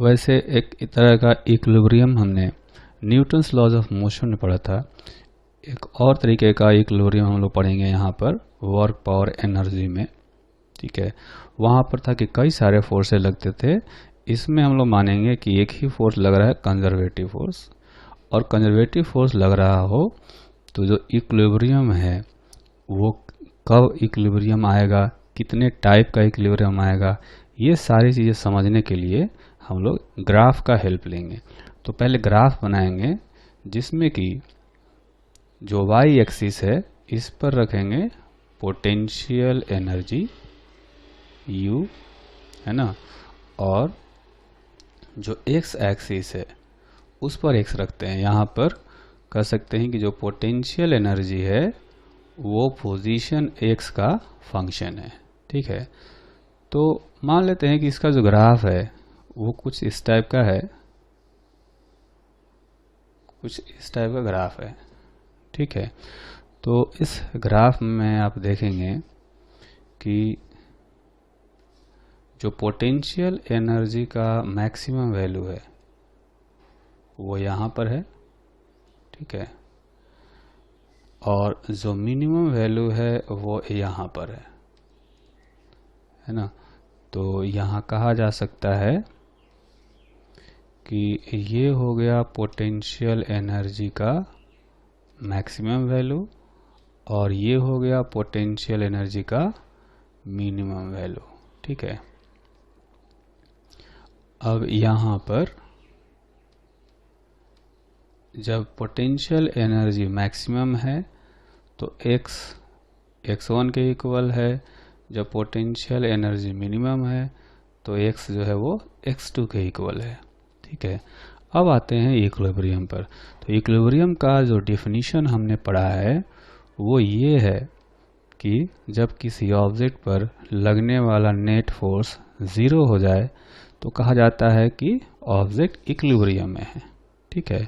वैसे एक तरह का इक्विलिब्रियम हमने न्यूटन्स लॉज ऑफ मोशन में पढ़ा था। एक और तरीके का इक्विलिब्रियम हम लोग पढ़ेंगे यहाँ पर वर्क पावर एनर्जी में। ठीक है, वहाँ पर था कि कई सारे फोर्सेस लगते थे, इसमें हम लोग मानेंगे कि एक ही फोर्स लग रहा है, कंजर्वेटिव फोर्स। और कंजर्वेटिव फोर्स लग रहा हो तो जो इक्विलिब्रियम है वो कब इक्विलिब्रियम आएगा, कितने टाइप का इक्विलिब्रियम आएगा, ये सारी चीज़ें समझने के लिए हम लोग ग्राफ का हेल्प लेंगे। तो पहले ग्राफ बनाएंगे जिसमें कि जो वाई एक्सिस है इस पर रखेंगे पोटेंशियल एनर्जी U, है ना, और जो एक्स एक्सिस है उस पर एक्स रखते हैं। यहाँ पर कह सकते हैं कि जो पोटेंशियल एनर्जी है वो पोजीशन एक्स का फंक्शन है। ठीक है, तो मान लेते हैं कि इसका जो ग्राफ है वो कुछ इस टाइप का है, कुछ इस टाइप का ग्राफ है। ठीक है, तो इस ग्राफ में आप देखेंगे कि जो पोटेंशियल एनर्जी का मैक्सिमम वैल्यू है वो यहाँ पर है। ठीक है, और जो मिनिमम वैल्यू है वो यहाँ पर है ना। तो यहाँ कहा जा सकता है कि ये हो गया पोटेंशियल एनर्जी का मैक्सिमम वैल्यू और ये हो गया पोटेंशियल एनर्जी का मिनिमम वैल्यू। ठीक है, अब यहाँ पर जब पोटेंशियल एनर्जी मैक्सिमम है तो x1 के इक्वल है, जब पोटेंशियल एनर्जी मिनिमम है तो x जो है वो x2 के इक्वल है। ठीक है, अब आते हैं इक्विलिब्रियम पर। तो इक्विलिब्रियम का जो डेफिनेशन हमने पढ़ा है वो ये है कि जब किसी ऑब्जेक्ट पर लगने वाला नेट फोर्स 0 हो जाए तो कहा जाता है कि ऑब्जेक्ट इक्विलिब्रियम में है। ठीक है,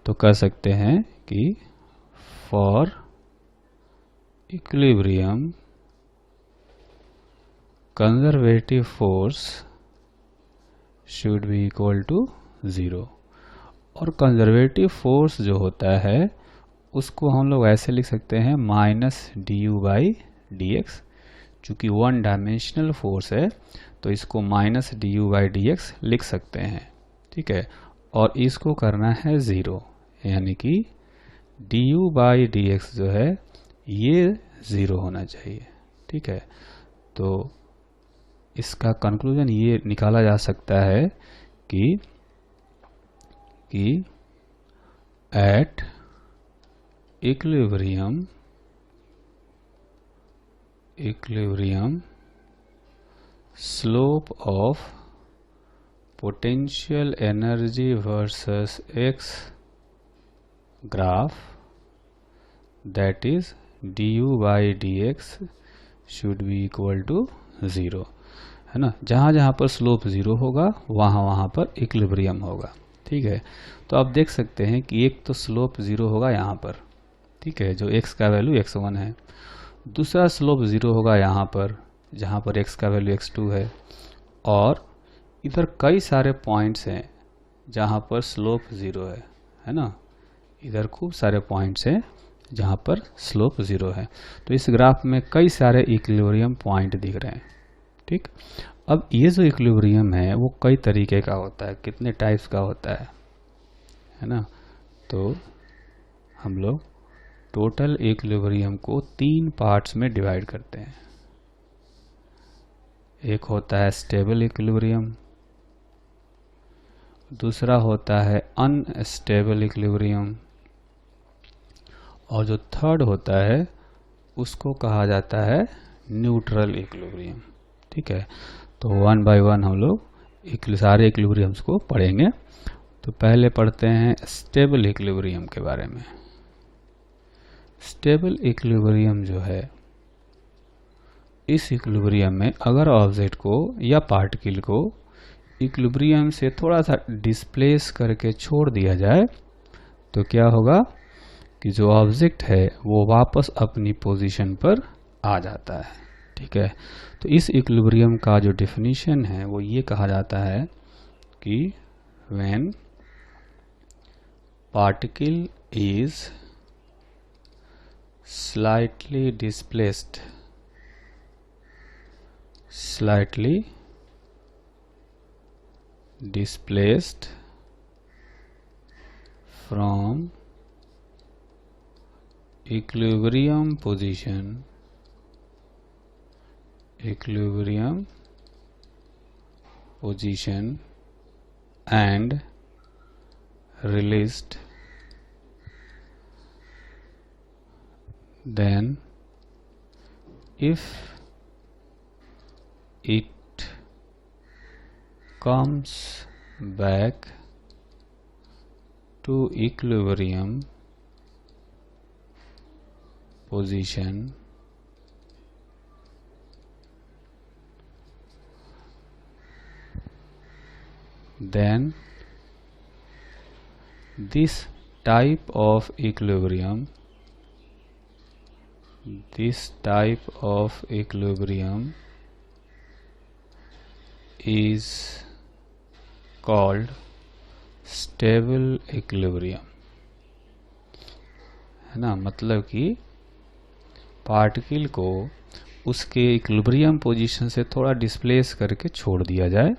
तो कह सकते हैं कि for equilibrium conservative force should be equal to 0। और कंजर्वेटिव फोर्स जो होता है उसको हम लोग ऐसे लिख सकते हैं -du/dx। चूंकि वन डायमेंशनल फोर्स है तो इसको -du/dx लिख सकते हैं। ठीक है, और इसको करना है 0, यानी कि du/dx जो है ये 0 होना चाहिए। ठीक है, तो इसका कंक्लूजन ये निकाला जा सकता है कि at equilibrium slope of potential energy versus x graph, that is du/dx should be equal to 0, है ना। जहाँ जहाँ पर स्लोप 0 होगा वहाँ पर इक्विलिब्रियम होगा। ठीक है, तो आप देख सकते हैं कि एक तो स्लोप 0 होगा यहाँ पर, ठीक है, जो x का वैल्यू x1 है। दूसरा स्लोप 0 होगा यहाँ पर जहाँ पर x का वैल्यू x2 है। और इधर कई सारे पॉइंट्स हैं जहाँ पर स्लोप 0 है ना। इधर खूब सारे पॉइंट्स हैं जहाँ पर स्लोप 0 है। तो इस ग्राफ में कई सारे इक्विलिब्रियम पॉइंट दिख रहे हैं। ठीक, अब ये जो इक्विलिब्रियम है वो कई तरीके का होता है, कितने टाइप्स का होता है ना। तो हम लोग टोटल इक्विलिब्रियम को 3 पार्ट्स में डिवाइड करते हैं। एक होता है स्टेबल इक्विलिब्रियम, दूसरा होता है अनस्टेबल इक्विलिब्रियम, और जो थर्ड होता है उसको कहा जाता है न्यूट्रल इक्विलिब्रियम। ठीक है, तो 1 बाय 1 हम लोग सारे इक्विलिब्रियम्स को पढ़ेंगे। तो पहले पढ़ते हैं स्टेबल इक्विलिब्रियम के बारे में। स्टेबल इक्विलिब्रियम जो है, इस इक्विलिब्रियम में अगर ऑब्जेक्ट को या पार्टिकल को इक्विलिब्रियम से थोड़ा सा डिस्प्लेस करके छोड़ दिया जाए तो क्या होगा कि जो ऑब्जेक्ट है वो वापस अपनी पोजीशन पर आ जाता है। ठीक है, तो इस इक्विलिब्रियम का जो डेफिनेशन है वो ये कहा जाता है कि when particle is slightly displaced from equilibrium position and released, then if it comes back to equilibrium position, then this type of equilibrium is called stable equilibrium, है ना। मतलब कि पार्टिकल को उसके इक्विलिब्रियम पोजीशन से थोड़ा डिस्प्लेस करके छोड़ दिया जाए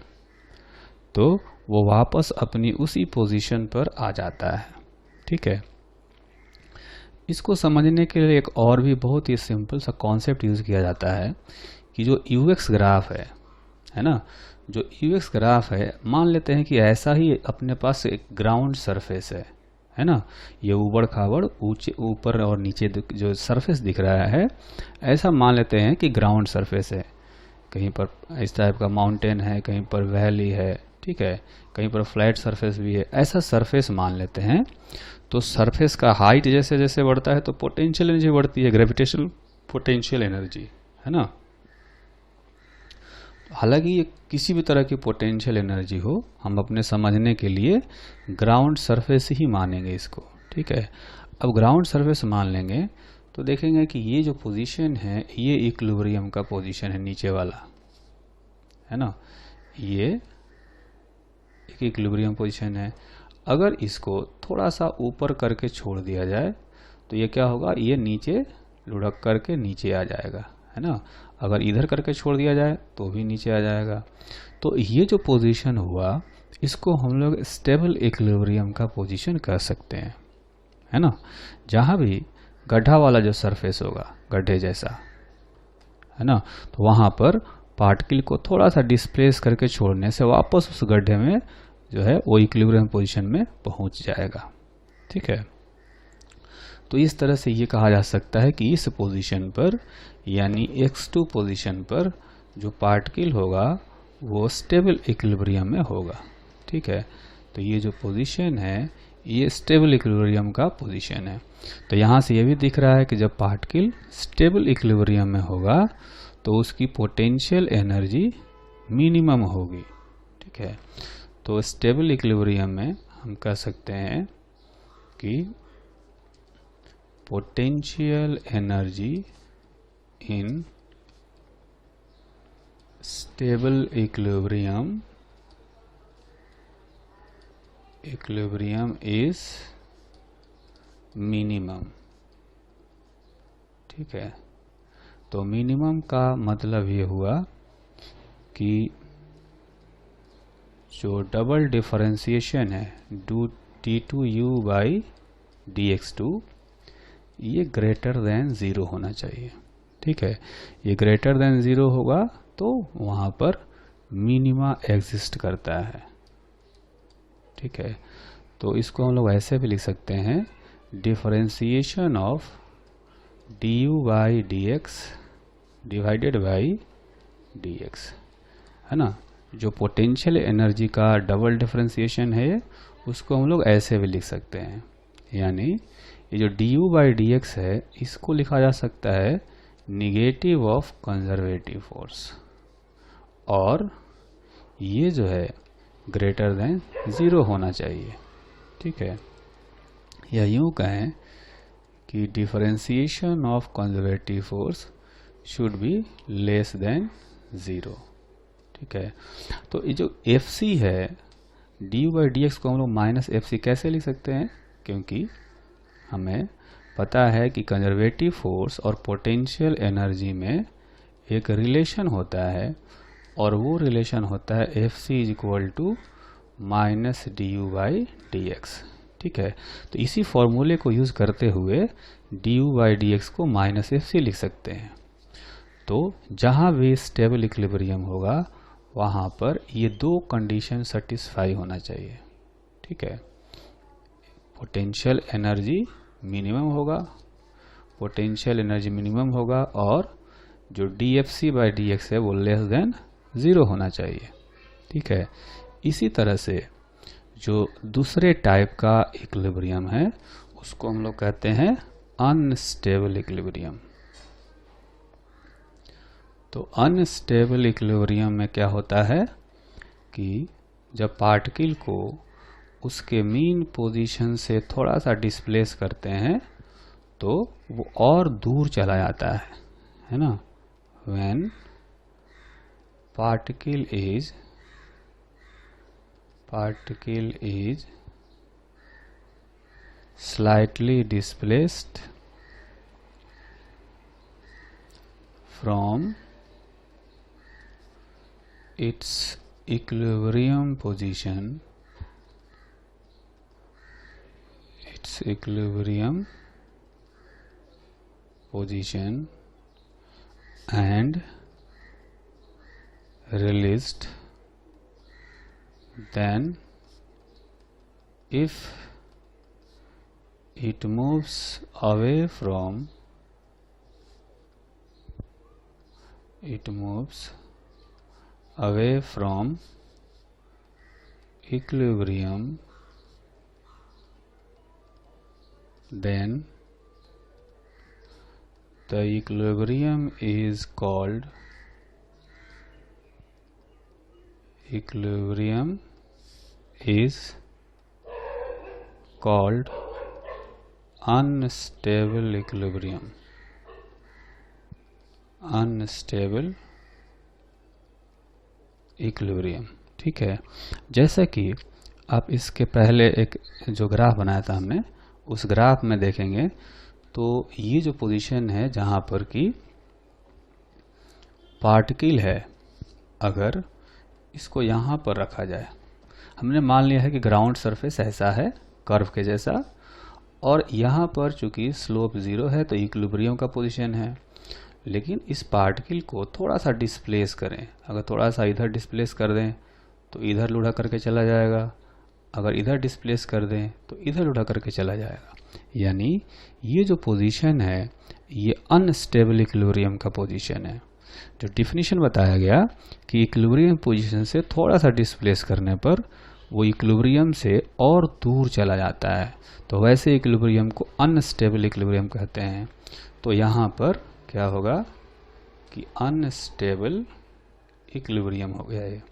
तो वो वापस अपनी उसी पोजीशन पर आ जाता है। ठीक है, इसको समझने के लिए एक और भी बहुत ही सिंपल सा कॉन्सेप्ट यूज किया जाता है कि जो यूएक्स ग्राफ है ना, जो यूएक्स ग्राफ है, मान लेते हैं कि ऐसा ही अपने पास एक ग्राउंड सरफेस है ना। ये ऊबड़ खाबड़ ऊपर और नीचे जो सरफेस दिख रहा है, ऐसा मान लेते हैं कि ग्राउंड सरफेस है। कहीं पर इस टाइप का माउंटेन है, कहीं पर वैली है, ठीक है, कहीं पर फ्लैट सरफेस भी है, ऐसा सरफेस मान लेते हैं। तो सरफेस का हाइट जैसे जैसे बढ़ता है तो पोटेंशियल एनर्जी बढ़ती है, ग्रेविटेशनल पोटेंशियल एनर्जी, है ना। हालांकि ये किसी भी तरह की पोटेंशियल एनर्जी हो, हम अपने समझने के लिए ग्राउंड सरफेस ही मानेंगे इसको। ठीक है, अब ग्राउंड सरफेस मान लेंगे तो देखेंगे कि ये जो पोजीशन है ये इक्विलिब्रियम का पोजीशन है, नीचे वाला, है ना। ये एक इक्विलिब्रियम पोजीशन है। अगर इसको थोड़ा सा ऊपर करके छोड़ दिया जाए तो ये क्या होगा, ये नीचे लुढ़क करके नीचे आ जाएगा, है ना। अगर इधर करके छोड़ दिया जाए तो भी नीचे आ जाएगा। तो ये जो पोजीशन हुआ इसको हम लोग स्टेबल इक्विलिब्रियम का पोजीशन कह सकते हैं, है ना। जहाँ भी गड्ढा वाला जो सरफेस होगा, गड्ढे जैसा, है ना, तो वहाँ पर पार्टिकल को थोड़ा सा डिस्प्लेस करके छोड़ने से वापस उस गड्ढे में जो है वो इक्विलिब्रियम पोजीशन में पहुंच जाएगा। ठीक है, तो इस तरह से ये कहा जा सकता है कि इस पोजीशन पर यानी x2 पोजीशन पर जो पार्टिकल होगा वो स्टेबल इक्विलिब्रियम में होगा। ठीक है, तो ये जो पोजीशन है ये स्टेबल इक्विलिब्रियम का पोजीशन है। तो यहाँ से ये भी दिख रहा है कि जब पार्टिकल स्टेबल इक्विलिब्रियम में होगा तो उसकी पोटेंशियल एनर्जी मिनिमम होगी। ठीक है, तो स्टेबल इक्विलिब्रियम में हम कह सकते हैं कि potential energy in stable equilibrium is minimum. ठीक है, तो मिनिमम का मतलब ये हुआ कि जो डबल डिफरेंशिएशन है d2u बाई dx2 ये ग्रेटर देन 0 होना चाहिए। ठीक है, ये ग्रेटर देन 0 होगा तो वहाँ पर मिनिमा एग्जिस्ट करता है। ठीक है, तो इसको हम लोग ऐसे भी लिख सकते हैं, differentiation of du by dx divided by dx, है ना। जो पोटेंशियल एनर्जी का डबल डिफरेंशिएशन है उसको हम लोग ऐसे भी लिख सकते हैं, यानी ये जो du बाई dx है इसको लिखा जा सकता है निगेटिव ऑफ कंजर्वेटिव फोर्स, और ये जो है ग्रेटर देन 0 होना चाहिए। ठीक है, या यूँ कहें कि differentiation of conservative force should be less than 0। ठीक है, तो ये जो FC है D U by D X को हम लोग माइनस एफ सी कैसे लिख सकते हैं, क्योंकि हमें पता है कि कंजर्वेटिव फोर्स और पोटेंशियल एनर्जी में एक रिलेशन होता है, और वो रिलेशन होता है F C is equal to minus D U by D X. ठीक है, तो इसी फॉर्मूले को यूज़ करते हुए D U by D X को माइनस एफ सी लिख सकते हैं। तो जहाँ भी स्टेबल इक्विलिब्रियम होगा वहाँ पर ये दो कंडीशन सेटिस्फाई होना चाहिए। ठीक है, पोटेंशियल एनर्जी मिनिमम होगा, पोटेंशियल एनर्जी मिनिमम होगा, और जो D F C by D X है वो लेस देन 0 होना चाहिए। ठीक है, इसी तरह से जो दूसरे टाइप का इक्विलिब्रियम है उसको हम लोग कहते हैं अनस्टेबल इक्विलिब्रियम। तो अनस्टेबल इक्विलिब्रियम में क्या होता है कि जब पार्टिकल को उसके मीन पोजीशन से थोड़ा सा डिस्प्लेस करते हैं तो वो और दूर चला जाता है ना। When particle is slightly displaced from its equilibrium position, and released, then if it moves away from equilibrium, then the equilibrium is called unstable equilibrium। ठीक है, जैसा कि आप इसके पहले एक जो ग्राफ बनाया था हमने, उस ग्राफ में देखेंगे तो ये जो पोजीशन है जहाँ पर कि पार्टिकल है, अगर इसको यहाँ पर रखा जाए, हमने मान लिया है कि ग्राउंड सरफेस ऐसा है कर्व के जैसा, और यहाँ पर चूंकि स्लोप 0 है तो इक्विलिब्रियम का पोजीशन है। लेकिन इस पार्टिकल को थोड़ा सा डिस्प्लेस करें, अगर थोड़ा सा इधर डिस्प्लेस कर दें तो इधर लुढ़ा करके चला जाएगा, अगर इधर डिस्प्लेस कर दें तो इधर लुढ़ा करके चला जाएगा। यानी ये जो पोजीशन है ये अनस्टेबल इक्विलिब्रियम का पोजीशन है। जो डिफिनीशन बताया गया कि इक्विलिब्रियम पोजीशन से थोड़ा सा डिस्प्लेस करने पर वो इक्विलिब्रियम से और दूर चला जाता है, तो वैसे इक्विलिब्रियम को अनस्टेबल इक्विलिब्रियम कहते हैं। तो यहाँ पर क्या होगा कि अनस्टेबल इक्विलिब्रियम हो गया ये।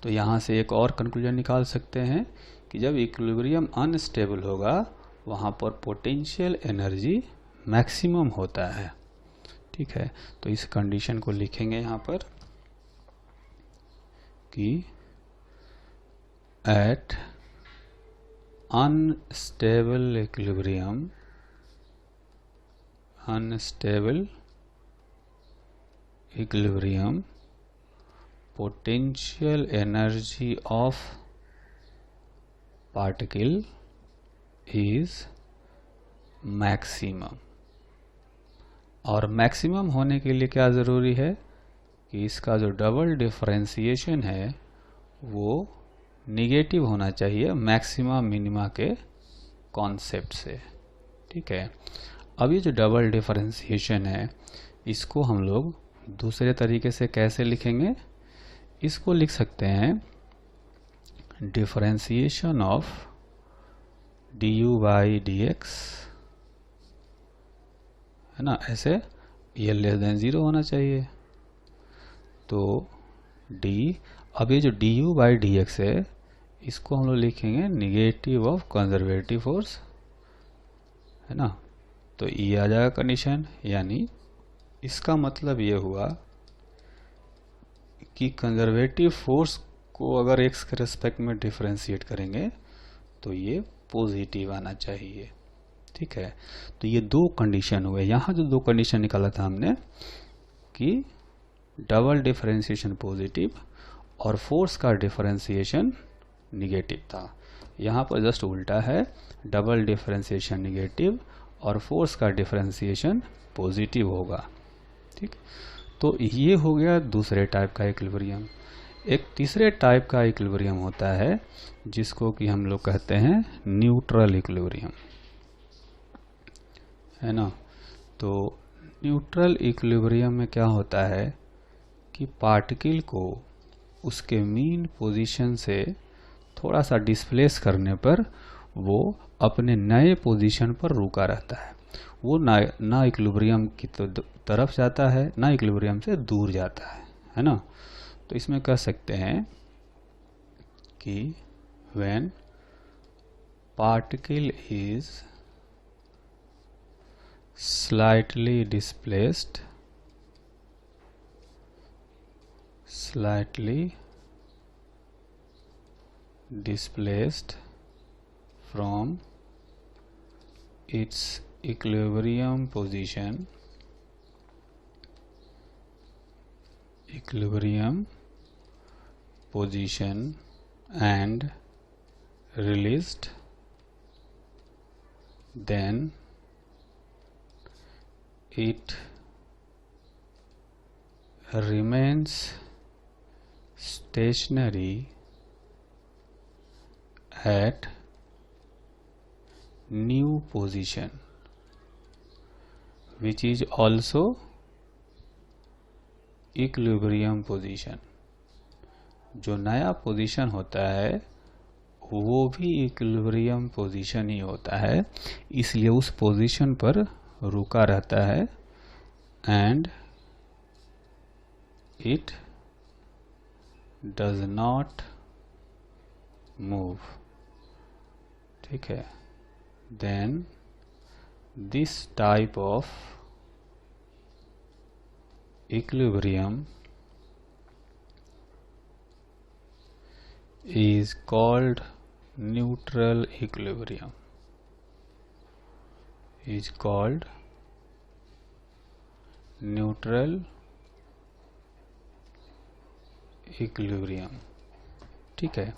तो यहाँ से एक और कंक्लूजन निकाल सकते हैं कि जब इक्विलिब्रियम अनस्टेबल होगा वहाँ पर पोटेंशियल एनर्जी मैक्सिमम होता है। ठीक है, तो इस कंडीशन को लिखेंगे यहाँ पर कि at unstable equilibrium potential energy of particle is maximum। और मैक्सिमम होने के लिए क्या ज़रूरी है कि इसका जो डबल डिफरेंशिएशन है वो निगेटिव होना चाहिए मैक्सिमा मिनिमा के कॉन्सेप्ट से। ठीक है, अब ये जो डबल डिफरेंशिएशन है इसको हम लोग दूसरे तरीके से कैसे लिखेंगे, इसको लिख सकते हैं differentiation of D U by D X, है ना, ऐसे ये लेस देन 0 होना चाहिए। तो डी, अब ये जो D U by D X है इसको हम लोग लिखेंगे निगेटिव ऑफ कंजर्वेटिव फोर्स, है ना। तो ये आ जाएगा कंडीशन, यानी इसका मतलब ये हुआ कि कंजर्वेटिव फोर्स को अगर x के रेस्पेक्ट में डिफरेंशिएट करेंगे तो ये पॉजिटिव आना चाहिए। ठीक है, तो ये दो कंडीशन हुए। यहाँ जो दो कंडीशन निकाला था हमने कि डबल डिफरेंशिएशन पॉजिटिव और फोर्स का डिफरेंशिएशन निगेटिव था। यहाँ पर जस्ट उल्टा है, डबल डिफरेंशिएशन निगेटिव और फोर्स का डिफरेंशिएशन पॉजिटिव होगा। ठीक, तो ये हो गया दूसरे टाइप का इक्विलिब्रियम। एक तीसरे टाइप का इक्विलिब्रियम होता है जिसको कि हम लोग कहते हैं न्यूट्रल इक्विलिब्रियम, है ना। तो न्यूट्रल इक्विलिब्रियम में क्या होता है कि पार्टिकल को उसके मीन पोजीशन से थोड़ा सा डिस्प्लेस करने पर वो अपने नए पोजीशन पर रुका रहता है। वो ना इक्विलिब्रियम की तरफ जाता है, ना इक्विलिब्रियम से दूर जाता है ना। तो इसमें कह सकते हैं कि when particle is slightly displaced from its equilibrium position and released, then it remains stationary at new position, which is also equilibrium position. जो नया पोजीशन होता है वो भी इक्विलिब्रियम पोजीशन ही होता है, इसलिए उस पोजीशन पर रुका रहता है and it does not move. ठीक है, then this type of equilibrium is called neutral equilibrium, ठीक है,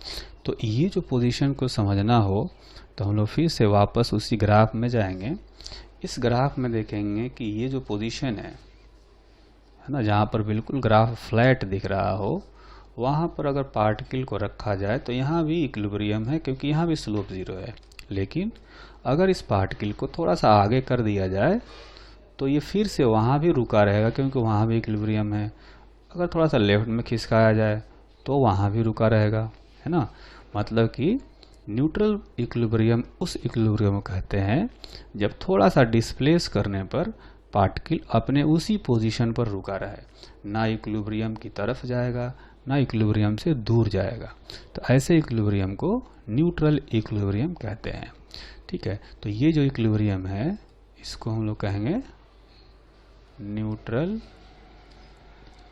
तो ये जो पोजीशन को समझना हो तो हम लोग फिर से वापस उसी ग्राफ में जाएंगे। इस ग्राफ में देखेंगे कि ये जो पोजीशन है ना, जहाँ पर बिल्कुल ग्राफ फ्लैट दिख रहा हो, वहाँ पर अगर पार्टिकल को रखा जाए तो यहाँ भी इक्विलिब्रियम है क्योंकि यहाँ भी स्लोप ज़ीरो है। लेकिन अगर इस पार्टिकल को थोड़ा सा आगे कर दिया जाए तो ये फिर से वहाँ भी रुका रहेगा क्योंकि वहाँ भी इक्विलिब्रियम है। अगर थोड़ा सा लेफ्ट में खिसकाया जाए तो वहाँ भी रुका रहेगा, है ना। मतलब कि न्यूट्रल इक्विलिब्रियम उस इक्विलिब्रियम को कहते हैं जब थोड़ा सा डिस्प्लेस करने पर पार्टिकल अपने उसी पोजीशन पर रुका रहे, ना इक्विलिब्रियम की तरफ जाएगा ना इक्विलिब्रियम से दूर जाएगा। तो ऐसे इक्विलिब्रियम को न्यूट्रल इक्विलिब्रियम कहते हैं। ठीक है, तो ये जो इक्विलिब्रियम है इसको हम लोग कहेंगे न्यूट्रल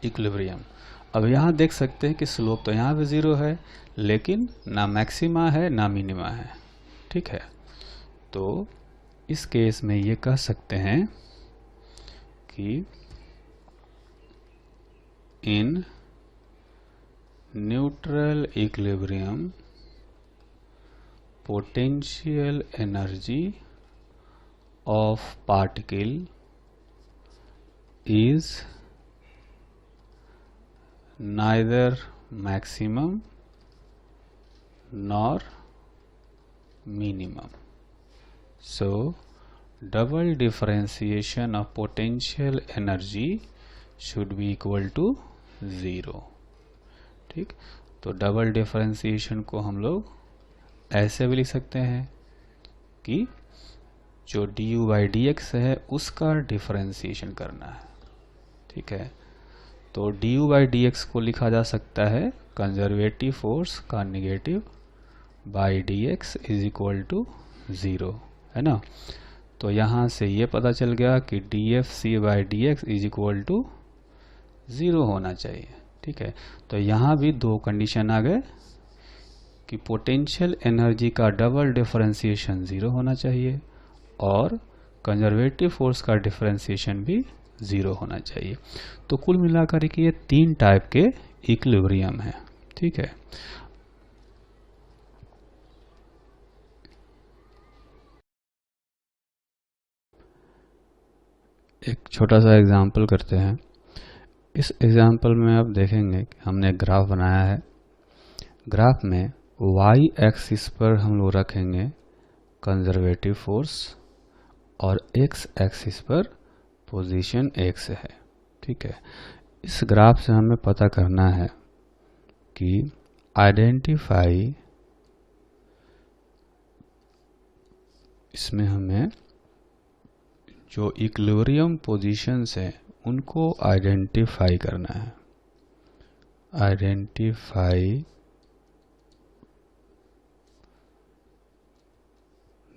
इक्विलिब्रियम। अब यहाँ देख सकते हैं कि स्लोप तो यहाँ पे ज़ीरो है लेकिन ना मैक्सिमा है ना मिनिमा है। ठीक है, तो इस केस में ये कह सकते हैं कि in neutral equilibrium potential energy of particle is neither maximum nor minimum. So double differentiation of potential energy should be equal to 0. ठीक, तो डबल डिफरेंशिएशन को हम लोग ऐसे भी लिख सकते हैं कि जो du by dx है उसका डिफरेंशिएशन करना है। ठीक है, तो du by dx को लिखा जा सकता है कंजर्वेटिव फोर्स का negative by dx is equal to 0, है ना। तो यहाँ से ये पता चल गया कि dfc by dx is equal to 0 होना चाहिए। ठीक है, तो यहाँ भी दो कंडीशन आ गए कि पोटेंशियल एनर्जी का डबल डिफरेंशिएशन 0 होना चाहिए और कंजर्वेटिव फोर्स का डिफरेंशिएशन भी 0 होना चाहिए। तो कुल मिलाकर के ये 3 टाइप के इक्विलिब्रियम है। ठीक है, एक छोटा सा एग्जाम्पल करते हैं। इस एग्जाम्पल में आप देखेंगे कि हमने एक ग्राफ बनाया है। ग्राफ में y एक्सिस पर हम लोग रखेंगे कंजर्वेटिव फोर्स और x एक्सिस पर पोजीशन x है। ठीक है, इस ग्राफ से हमें पता करना है कि आइडेंटिफाई, इसमें हमें जो इक्विलिब्रियम पोजीशंस हैं उनको आइडेंटिफाई करना है। Identify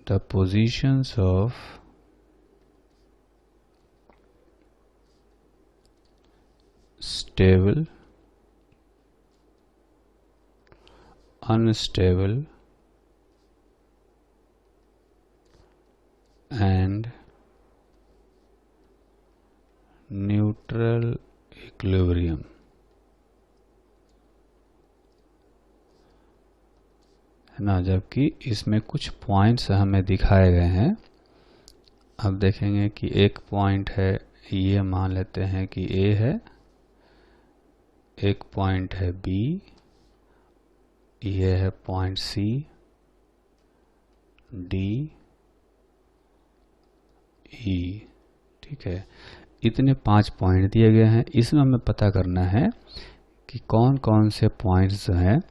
the positions of stable, unstable and neutral equilibrium। है ना, जबकि इसमें कुछ पॉइंट्स हमें दिखाए गए हैं। अब देखेंगे कि एक पॉइंट है, ये मान लेते हैं कि A है, एक पॉइंट है B, ये है पॉइंट C, D, E। ठीक है, इतने 5 पॉइंट दिए गए हैं। इसमें हमें पता करना है कि कौन कौन से पॉइंट्स जो हैं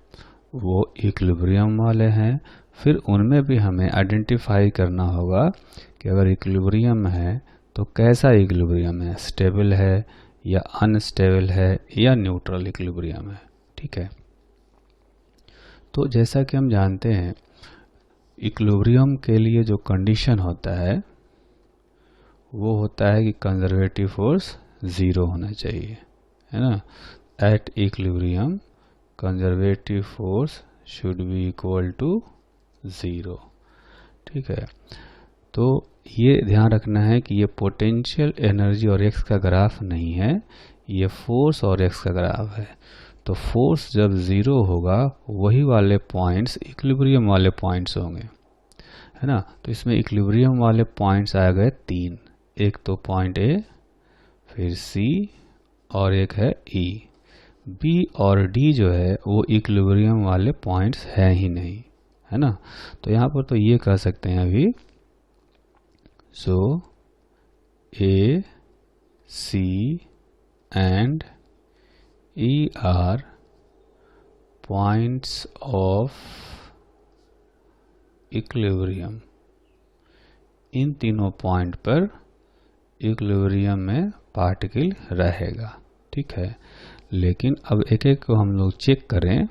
वो इक्विलिब्रियम वाले हैं। फिर उनमें भी हमें आइडेंटिफाई करना होगा कि अगर इक्विलिब्रियम है तो कैसा इक्विलिब्रियम है, स्टेबल है या अनस्टेबल है या न्यूट्रल इक्विलिब्रियम है। ठीक है, तो जैसा कि हम जानते हैं इक्विलिब्रियम के लिए जो कंडीशन होता है वो होता है कि कंजर्वेटिव फोर्स 0 होना चाहिए, है ना। At equilibrium conservative force should be equal to 0। ठीक है, तो ये ध्यान रखना है कि ये पोटेंशियल एनर्जी और एक्स का ग्राफ नहीं है, ये फोर्स और एक्स का ग्राफ है। तो फोर्स जब 0 होगा वही वाले पॉइंट्स इक्विलिब्रियम वाले पॉइंट्स होंगे, है ना। तो इसमें इक्विलिब्रियम वाले पॉइंट्स आ गए 3, एक तो पॉइंट ए, फिर सी और एक है ई। बी और डी जो है वो इक्विलिब्रियम वाले पॉइंट्स है ही नहीं, है ना। तो यहाँ पर तो ये कह सकते हैं अभी, so A, C and E are points of equilibrium. इन तीनों पॉइंट पर इक्विलिब्रियम में पार्टिकल रहेगा। ठीक है, लेकिन अब एक एक को हम लोग चेक करें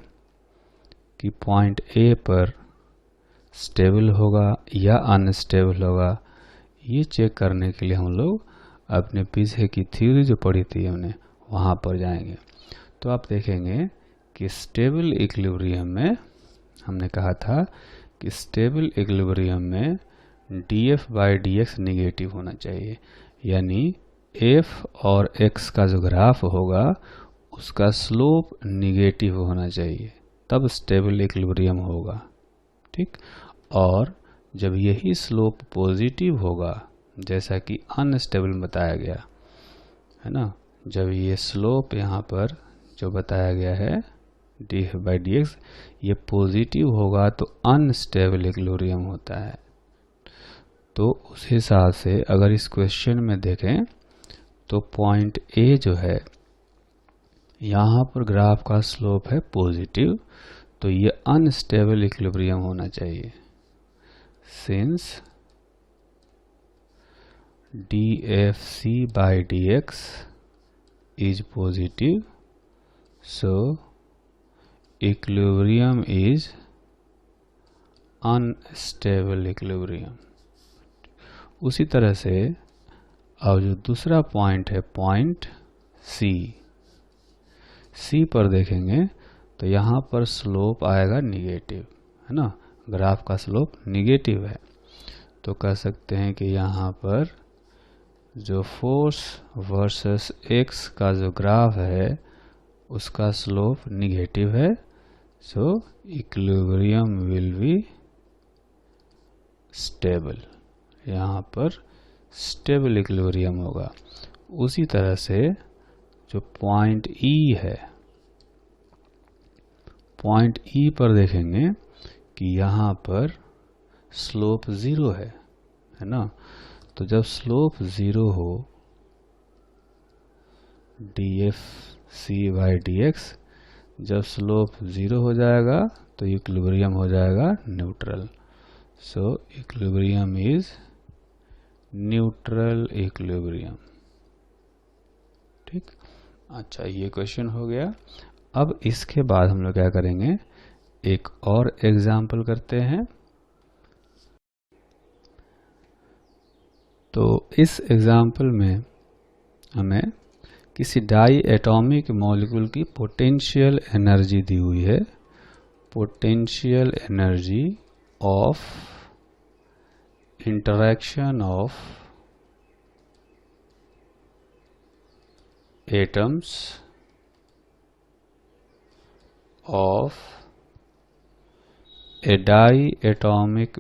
कि पॉइंट ए पर स्टेबल होगा या अनस्टेबल होगा। ये चेक करने के लिए हम लोग अपने पीछे की थ्योरी जो पढ़ी थी हमने वहाँ पर जाएंगे। तो आप देखेंगे कि स्टेबल इक्विलिब्रियम में हमने कहा था कि स्टेबल इक्विलिब्रियम में df बाई dx निगेटिव होना चाहिए, यानी f और x का जो ग्राफ होगा उसका स्लोप निगेटिव होना चाहिए, तब स्टेबल इक्विलिब्रियम होगा। ठीक, और जब यही स्लोप पॉजिटिव होगा, जैसा कि अनस्टेबल बताया गया है ना, जब ये स्लोप यहाँ पर जो बताया गया है df बाई dx ये पॉजिटिव होगा तो अनस्टेबल इक्विलिब्रियम होता है। तो उस हिसाब से अगर इस क्वेश्चन में देखें तो पॉइंट ए जो है यहाँ पर ग्राफ का स्लोप है पॉजिटिव, तो ये अनस्टेबल इक्विलिब्रियम होना चाहिए। Since dfc by dx is positive, so equilibrium is unstable equilibrium। उसी तरह से अब जो दूसरा पॉइंट है पॉइंट सी, सी पर देखेंगे तो यहाँ पर स्लोप आएगा निगेटिव, है ना, ग्राफ का स्लोप निगेटिव है। तो कह सकते हैं कि यहाँ पर जो फोर्स वर्सेस एक्स का जो ग्राफ है उसका स्लोप निगेटिव है। So equilibrium will be stable, यहाँ पर स्टेबल इक्विलिब्रियम होगा। उसी तरह से जो पॉइंट ई है, पॉइंट ई पर देखेंगे कि यहाँ पर स्लोप ज़ीरो है ना। तो जब स्लोप ज़ीरो हो D F C by D X, जब स्लोप ज़ीरो हो जाएगा तो इक्विलिब्रियम हो जाएगा neutral. So equilibrium is neutral equilibrium. ठीक, अच्छा ये क्वेश्चन हो गया। अब इसके बाद हम लोग क्या करेंगे, एक और एग्जाम्पल करते हैं। तो इस एग्जाम्पल में हमें किसी डाई एटॉमिक मॉलिक्यूल की पोटेंशियल एनर्जी दी हुई है। Potential energy of interaction of atoms of a diatomic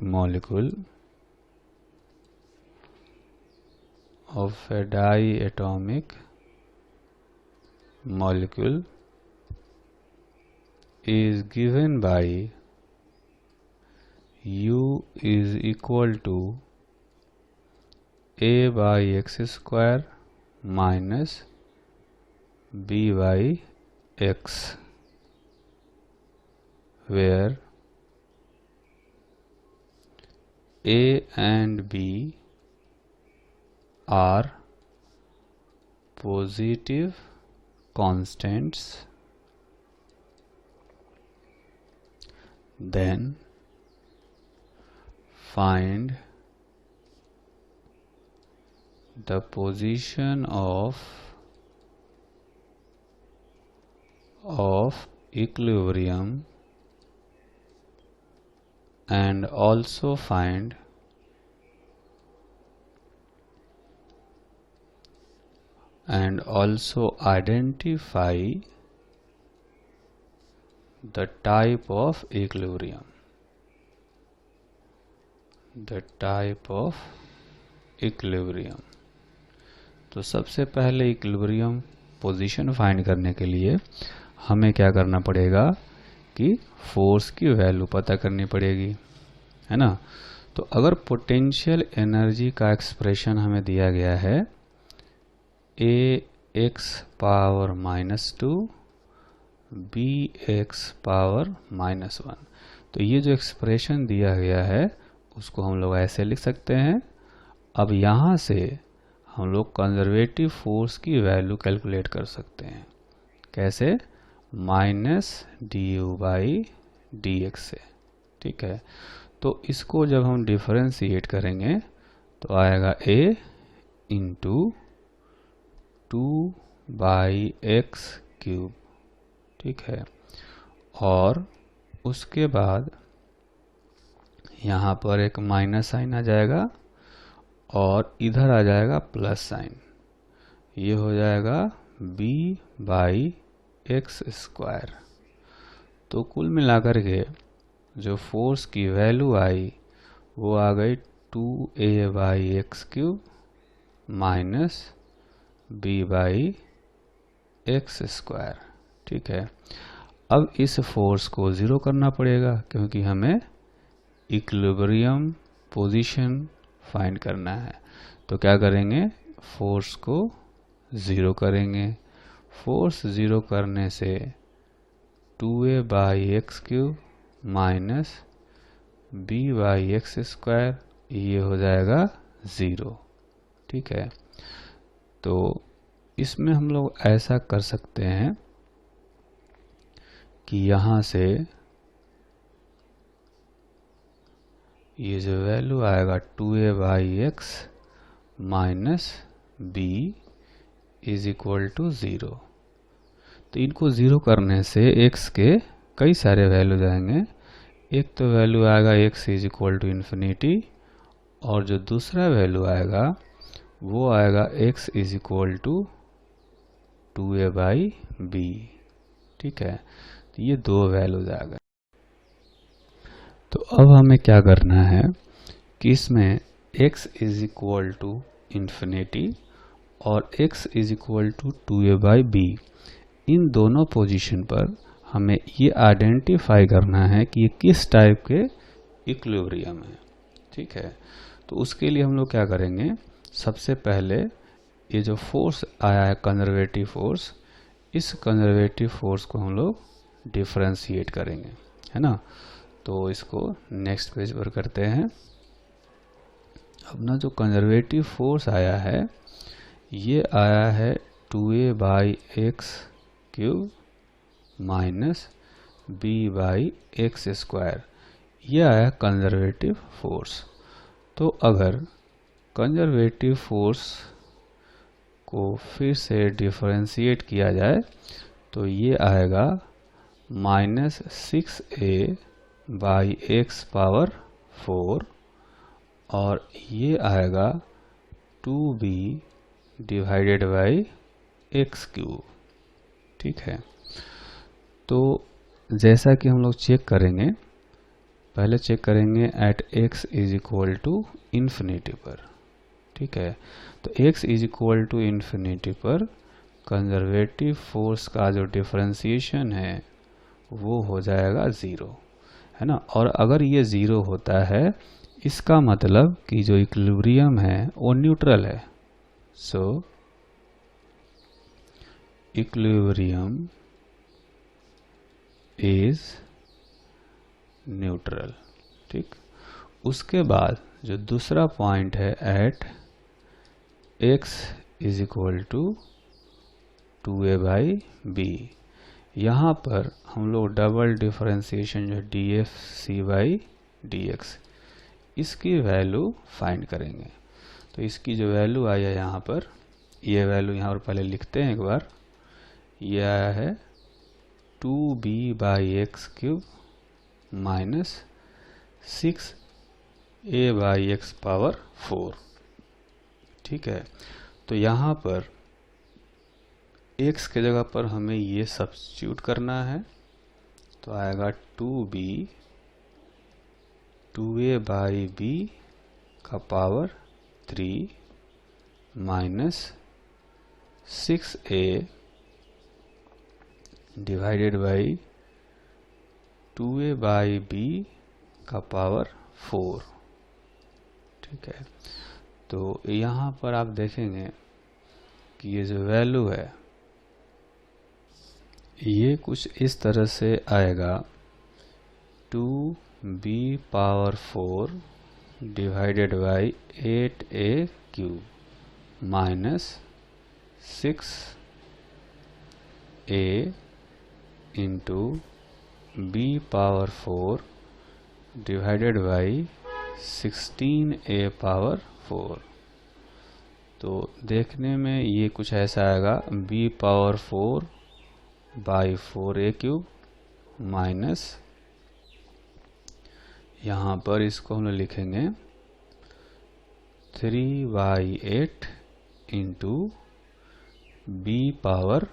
molecule is given by U is equal to A by x square minus B by x, where A and B are positive constants, then find the position of equilibrium and also identify the type of equilibrium. तो सबसे पहले equilibrium position find करने के लिए हमें क्या करना पड़ेगा कि फोर्स की वैल्यू पता करनी पड़ेगी, है ना। तो अगर पोटेंशियल एनर्जी का एक्सप्रेशन हमें दिया गया है ax पावर -2 bx पावर -1, तो ये जो एक्सप्रेशन दिया गया है उसको हम लोग ऐसे लिख सकते हैं। अब यहाँ से हम लोग कंजर्वेटिव फोर्स की वैल्यू कैलकुलेट कर सकते हैं। कैसे? -du/dx से। ठीक है, तो इसको जब हम डिफरेंशिएट करेंगे तो आएगा a इंटू 2/x³। ठीक है, और उसके बाद यहाँ पर एक माइनस साइन आ जाएगा और इधर आ जाएगा प्लस साइन, ये हो जाएगा b/x²। तो कुल मिलाकर के जो फोर्स की वैल्यू आई वो आ गई 2a/x³ माइनस b/x²। ठीक है, अब इस फोर्स को ज़ीरो करना पड़ेगा क्योंकि हमें इक्विलिब्रियम पोजीशन फाइंड करना है। तो क्या करेंगे, फोर्स को ज़ीरो करेंगे। फोर्स ज़ीरो करने से 2a/x³ माइनस b/x² ये हो जाएगा 0। ठीक है, तो इसमें हम लोग ऐसा कर सकते हैं कि यहाँ से ये जो वैल्यू आएगा 2a/x minus b is equal to 0। तो इनको ज़ीरो करने से x के कई सारे वैल्यूज आएंगे। एक तो वैल्यू आएगा x is equal to infinity, और जो दूसरा वैल्यू आएगा वो आएगा x is equal to 2a/b। ठीक है, तो ये दो वैल्यूज आ गए। तो अब हमें क्या करना है कि इसमें x is equal to infinity और x is equal to 2a/b, इन दोनों पोजीशन पर हमें ये आइडेंटिफाई करना है कि ये किस टाइप के इक्विलिब्रियम है। ठीक है, तो उसके लिए हम लोग क्या करेंगे, सबसे पहले ये जो फोर्स आया है कंजर्वेटिव फोर्स, इस कंजर्वेटिव फोर्स को हम लोग डिफरेंशिएट करेंगे, है ना। तो इसको नेक्स्ट पेज पर करते हैं। अपना जो कंजर्वेटिव फोर्स आया है ये आया है 2a/x³ माइनस b/x², ये आया कंजर्वेटिव फोर्स। तो अगर कंजर्वेटिव फोर्स को फिर से डिफरेंशिएट किया जाए तो ये आएगा -6a/x⁴, और ये आएगा 2b/x³। ठीक है, तो जैसा कि हम लोग चेक करेंगे, पहले चेक करेंगे at x is equal to infinity पर। ठीक है, तो x is equal to infinity पर कंजर्वेटिव फोर्स का जो डिफरेंशिएशन है वो हो जाएगा 0, है ना। और अगर ये 0 होता है इसका मतलब कि जो इक्विलिब्रियम है वो न्यूट्रल है। So equilibrium is neutral. ठीक, उसके बाद जो दूसरा पॉइंट है at x is equal to 2a/b, यहाँ पर हम लोग डबल डिफरेंशिएशन जो dfc/dx, इसकी वैल्यू फाइंड करेंगे। तो इसकी जो वैल्यू आई है यहाँ पर, ये वैल्यू यहाँ पर पहले लिखते हैं एक बार। ये आया है 2b/x³ माइनस 6a/x⁴। ठीक है, तो यहाँ पर x के जगह पर हमें ये सब्स्टिट्यूट करना है, तो आएगा 2a/b³ माइनस 6a/2a/b⁴। ठीक है, तो यहाँ पर आप देखेंगे कि ये जो वैल्यू है ये कुछ इस तरह से आएगा 2b⁴/8a³ minus 6a into b⁴/16a⁴। तो देखने में ये कुछ ऐसा आएगा b⁴/4a³ माइनस, यहाँ पर इसको हम लिखेंगे 3/8 इंटू b⁴/a³।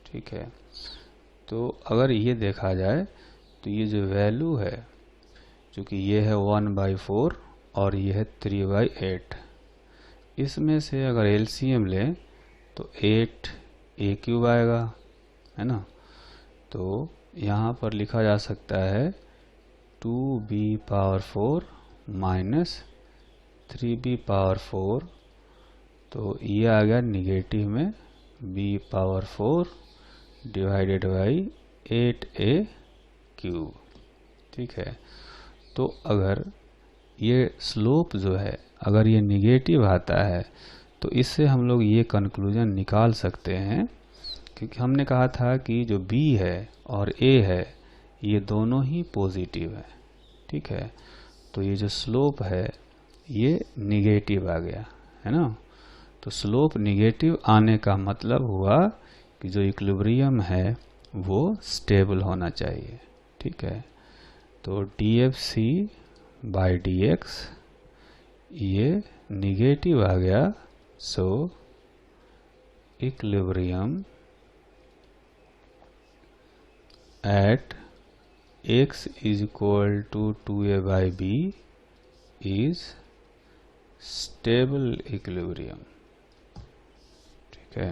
ठीक है, तो अगर ये देखा जाए तो ये जो वैल्यू है, चूँकि ये है 1/4 और ये है 3/8, इसमें से अगर एलसीएम लें तो 8a³ आएगा, है ना। तो यहाँ पर लिखा जा सकता है 2b⁴ माइनस 3b⁴, तो ये आ गया निगेटिव में b⁴/8a³। ठीक है, तो अगर ये स्लोप जो है अगर ये निगेटिव आता है तो इससे हम लोग ये कंक्लूजन निकाल सकते हैं, क्योंकि हमने कहा था कि जो b है और a है ये दोनों ही पॉजिटिव है। ठीक है, तो ये जो स्लोप है ये निगेटिव आ गया है ना। तो स्लोप निगेटिव आने का मतलब हुआ कि जो इक्विलिब्रियम है वो स्टेबल होना चाहिए। ठीक है, तो dfc बाई dx ये निगेटिव आ गया, so equilibrium at x is equal to 2a by b is stable equilibrium. ठीक है।